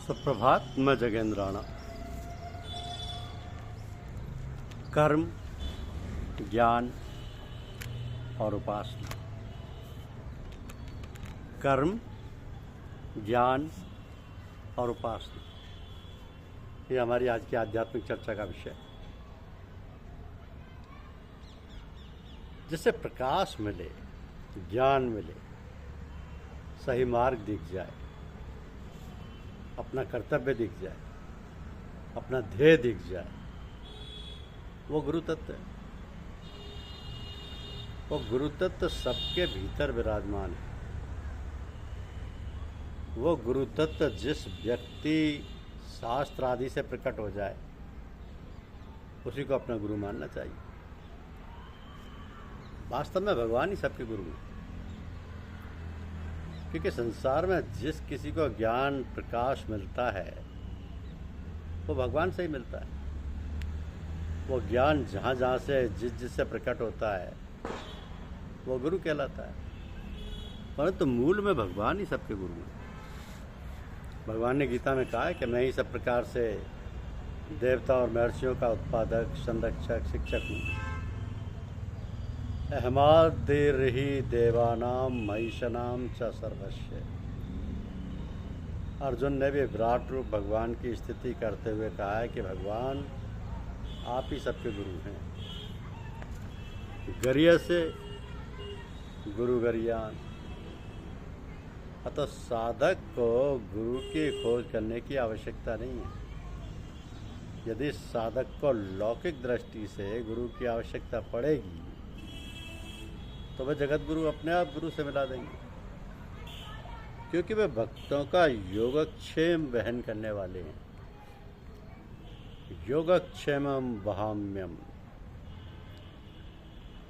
सुप्रभात। मैं जगेंद्र राणा। कर्म, ज्ञान और उपासना। कर्म, ज्ञान और उपासना, ये हमारी आज की आध्यात्मिक चर्चा का विषय है। जिससे प्रकाश मिले, ज्ञान मिले, सही मार्ग दिख जाए, अपना कर्तव्य दिख जाए, अपना ध्येय दिख जाए, वो गुरु तत्व है। वो गुरु तत्व सबके भीतर विराजमान है। वो गुरु तत्व जिस व्यक्ति शास्त्र आदि से प्रकट हो जाए, उसी को अपना गुरु मानना चाहिए। वास्तव में भगवान ही सबके गुरु हैं, क्योंकि संसार में जिस किसी को ज्ञान प्रकाश मिलता है वो भगवान से ही मिलता है। वो ज्ञान जहाँ जहाँ से जिससे प्रकट होता है वो गुरु कहलाता है। परंतु मूल में भगवान ही सबके गुरु हैं। भगवान ने गीता में कहा है कि मैं ही सब प्रकार से देवता और महर्षियों का उत्पादक, संरक्षक, शिक्षक हूँ। अहमादिर्हि देवानाम महिषनाम च सर्वस्य। अर्जुन ने भी विराट रूप भगवान की स्थिति करते हुए कहा है कि भगवान आप ही सबके गुरु हैं। गरिया से गुरु गरियान। अतः साधक को गुरु की खोज करने की आवश्यकता नहीं है। यदि साधक को लौकिक दृष्टि से गुरु की आवश्यकता पड़ेगी तो वह जगत गुरु अपने आप गुरु से मिला देंगे, क्योंकि वे भक्तों का योगक्षेम वहन करने वाले हैं। योगक्षेमम वहाम्यम।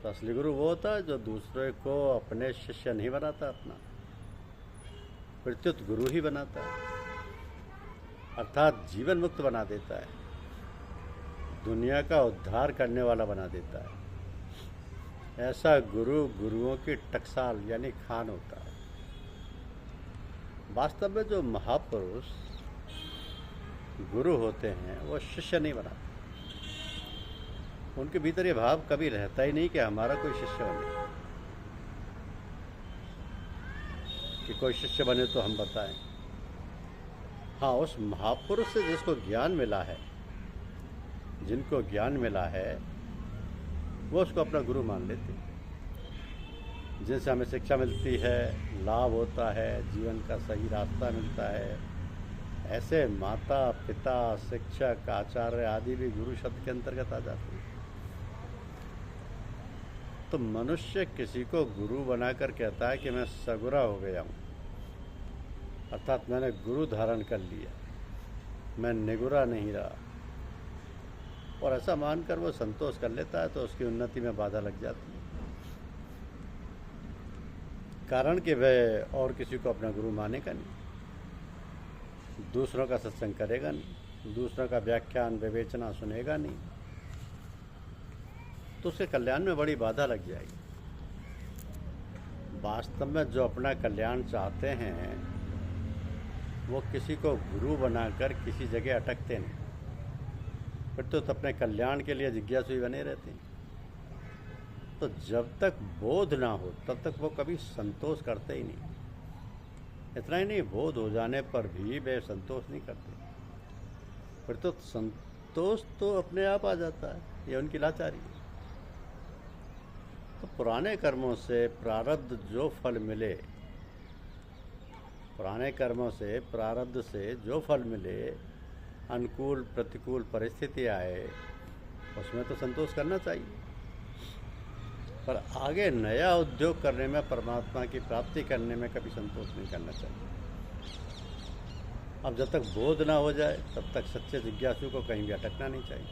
तो असली गुरु वो होता है जो दूसरे को अपने शिष्य नहीं बनाता, अपना प्रत्युत गुरु ही बनाता है, अर्थात जीवन मुक्त बना देता है, दुनिया का उद्धार करने वाला बना देता है। ऐसा गुरु गुरुओं की टकसाल यानी खान होता है। वास्तव में जो महापुरुष गुरु होते हैं वो शिष्य नहीं बनाते। उनके भीतर ये भाव कभी रहता ही नहीं कि हमारा कोई शिष्य बने, कि कोई शिष्य बने तो हम बताएं। हाँ, उस महापुरुष से जिसको ज्ञान मिला है, जिनको ज्ञान मिला है, वो उसको अपना गुरु मान लेते हैं। जिनसे हमें शिक्षा मिलती है, लाभ होता है, जीवन का सही रास्ता मिलता है, ऐसे माता पिता, शिक्षक, आचार्य आदि भी गुरु शब्द के अंतर्गत आ जाते हैं। तो मनुष्य किसी को गुरु बनाकर कहता है कि मैं सगुरा हो गया हूँ, अर्थात मैंने गुरु धारण कर लिया, मैं निगुरा नहीं रहा, और ऐसा मानकर वो संतोष कर लेता है तो उसकी उन्नति में बाधा लग जाती है। कारण कि वह और किसी को अपना गुरु मानेगा नहीं, दूसरों का सत्संग करेगा नहीं, दूसरों का व्याख्यान विवेचना सुनेगा नहीं, तो उसके कल्याण में बड़ी बाधा लग जाएगी। वास्तव में जो अपना कल्याण चाहते हैं वो किसी को गुरु बनाकर किसी जगह अटकते नहीं, फिर तो अपने कल्याण के लिए जिज्ञासु ही बने रहते हैं। तो जब तक बोध ना हो तब तक वो कभी संतोष करते ही नहीं। इतना ही नहीं, बोध हो जाने पर भी वे संतोष नहीं करते, फिर तो संतोष तो अपने आप आ जाता है। ये उनकी लाचारी है। तो पुराने कर्मों से प्रारब्ध जो फल मिले, पुराने कर्मों से प्रारब्ध से जो फल मिले, अनुकूल प्रतिकूल परिस्थिति आए, उसमें तो संतोष करना चाहिए। पर आगे नया उद्योग करने में, परमात्मा की प्राप्ति करने में कभी संतोष नहीं करना चाहिए। अब जब तक बोध ना हो जाए तब तक सच्चे जिज्ञासु को कहीं भी अटकना नहीं चाहिए,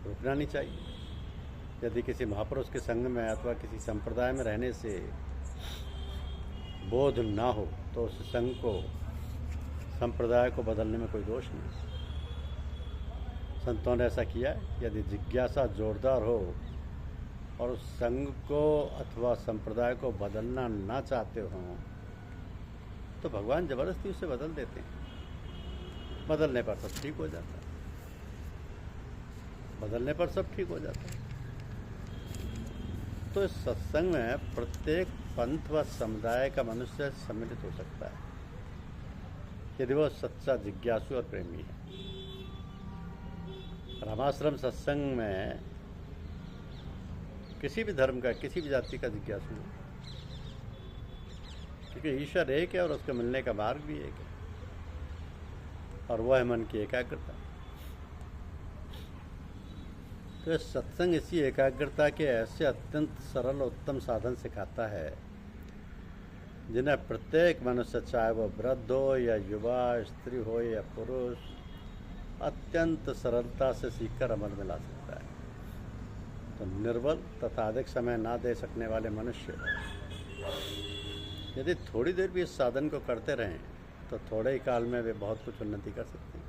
रुकना नहीं चाहिए। यदि किसी महापुरुष के संग में अथवा किसी संप्रदाय में रहने से बोध ना हो तो उस संग को, संप्रदाय को बदलने में कोई दोष नहीं। संतों ने ऐसा किया। यदि जिज्ञासा जोरदार हो और उस संघ को अथवा संप्रदाय को बदलना ना चाहते हो तो भगवान जबरदस्ती उसे बदल देते हैं। बदलने पर सब ठीक हो जाता है, बदलने पर सब ठीक हो जाता है। तो इस सत्संग में प्रत्येक पंथ व समुदाय का मनुष्य सम्मिलित हो सकता है यदि वो सच्चा जिज्ञासु और प्रेमी है। रामाश्रम सत्संग में किसी भी धर्म का, किसी भी जाति का जिज्ञासु है, क्योंकि ईश्वर एक है और उसके मिलने का मार्ग भी एक है, और वह है मन की एकाग्रता। तो सत्संग इसी एकाग्रता के ऐसे अत्यंत सरल और उत्तम साधन सिखाता है जिन्हें प्रत्येक मनुष्य, चाहे वो वृद्ध हो या युवा, स्त्री हो या पुरुष, अत्यंत सरलता से सीखकर अमल में ला सकता है। तो निर्बल तथा अधिक समय ना दे सकने वाले मनुष्य यदि थोड़ी देर भी इस साधन को करते रहें तो थोड़े ही काल में वे बहुत कुछ उन्नति कर सकते हैं।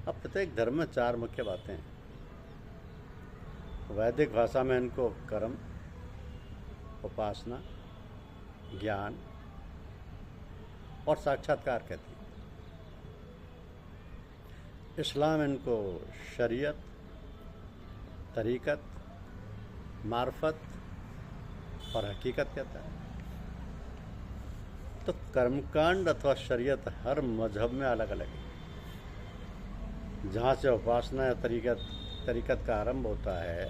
अब प्रत्येक धर्म में 4 मुख्य बातें हैं। वैदिक भाषा में इनको कर्म, उपासना, ज्ञान और साक्षात्कार कहती है। इस्लाम इनको शरीयत, तरीकत, मार्फत और हकीकत कहता है। तो कर्मकांड अथवा शरीयत हर मजहब में अलग अलग है। जहाँ से उपासना या तरीकत का आरंभ होता है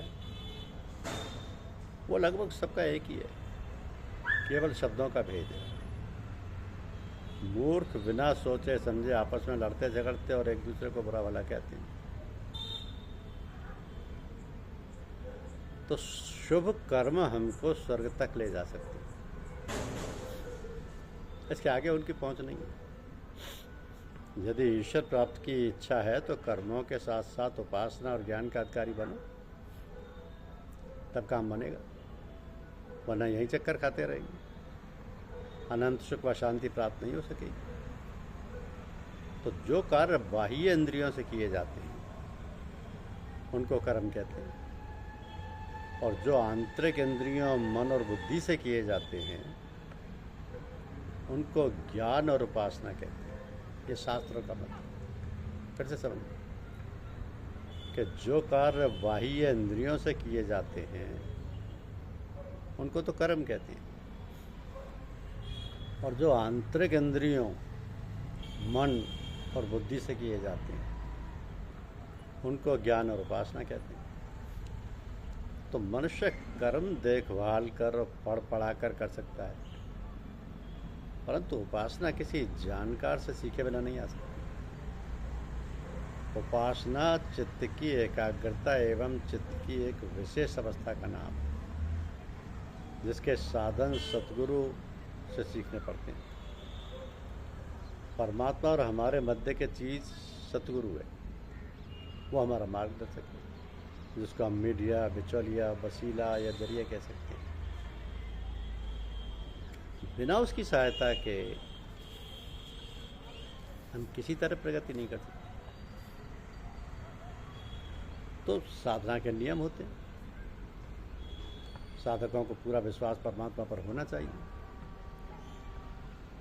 वो लगभग सबका एक ही है, केवल शब्दों का भेद है। मूर्ख बिना सोचे समझे आपस में लड़ते झगड़ते और एक दूसरे को बुरा भला कहते हैं। तो शुभ कर्म हमको स्वर्ग तक ले जा सकते हैं, इसके आगे उनकी पहुंच नहीं है। यदि ईश्वर प्राप्त की इच्छा है तो कर्मों के साथ साथ उपासना और ज्ञान का अधिकारी बनो, तब काम बनेगा, वरना यही चक्कर खाते रहेंगे, अनंत सुख व शांति प्राप्त नहीं हो सकेगी। तो जो कार्य बाह्य इंद्रियों से किए जाते हैं उनको कर्म कहते हैं, और जो आंतरिक इंद्रियों, मन और बुद्धि से किए जाते हैं उनको ज्ञान और उपासना कहते हैं। ये शास्त्रों का मतलब। फिर से समझ कि जो कार्य बाह्य इंद्रियों से किए जाते हैं उनको तो कर्म कहते हैं, और जो आंतरिक इंद्रियों, मन और बुद्धि से किए जाते हैं उनको ज्ञान और उपासना कहते हैं। तो मनुष्य कर्म देखभाल कर और पढ़ पढ़ा कर सकता है, परंतु उपासना किसी जानकार से सीखे बिना नहीं आ सकती। उपासना चित्त की एकाग्रता एवं चित्त की एक विशेष अवस्था का नाम है, जिसके साधन सतगुरु से सीखने पड़ते हैं। परमात्मा और हमारे मध्य के चीज़ सतगुरु है, वो हमारा मार्गदर्शक है, जिसको हम मीडिया, बिचौलिया, वसीला या जरिया कह सकते हैं। बिना उसकी सहायता के हम किसी तरह प्रगति नहीं कर सकते। तो साधना के नियम होते हैं। साधकों को पूरा विश्वास परमात्मा पर होना चाहिए।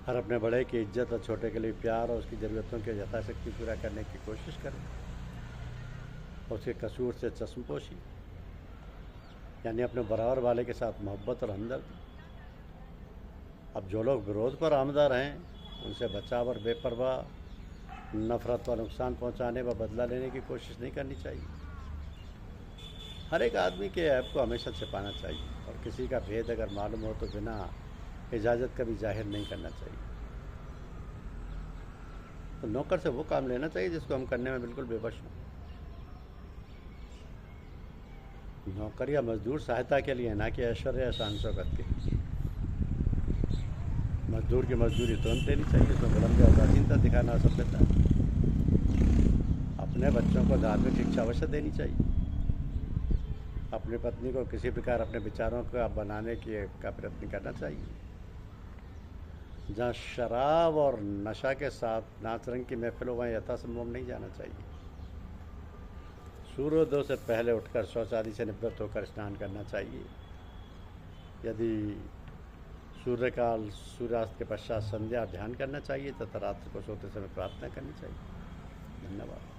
हर अपने बड़े की इज्जत और छोटे के लिए प्यार और उसकी ज़रूरतों के यथाशक्ति पूरा करने की कोशिश करें, और उसके कसूर से चश्मपोशी, यानी अपने बराबर वाले के साथ मोहब्बत और हमदर्दी। अब जो लोग विरोध पर आमदार हैं उनसे बचाव और बेपरवाह, नफरत व नुकसान पहुंचाने व बदला लेने की कोशिश नहीं करनी चाहिए। हर एक आदमी के ऐप को हमेशा छिपाना चाहिए, और किसी का भेद अगर मालूम हो तो बिना इजाज़त कभी जाहिर नहीं करना चाहिए। तो नौकर से वो काम लेना चाहिए जिसको हम करने में बिल्कुल बेबस हों। नौकर या मजदूर सहायता के लिए, ना कि ऐश्वर्य या शान शौकत के। मजदूर की मजदूरी तुरंत देनी चाहिए, उसमें बुलंदी और उदासीनता दिखाना असभ्यता है। अपने बच्चों को धार्मिक शिक्षा अवश्य देनी चाहिए। अपनी पत्नी को किसी प्रकार अपने विचारों का बनाने का प्रयत्न करना चाहिए। जहाँ शराब और नशा के साथ नाच रंग की महफिलों वहाँ यथासंभव नहीं जाना चाहिए। सूर्योदय से पहले उठकर शौच आदि से निवृत्त होकर स्नान करना चाहिए। यदि सूर्यकाल सूर्यास्त के पश्चात संध्या ध्यान करना चाहिए तथा रात्रि को सोते समय प्रार्थना करनी चाहिए। धन्यवाद।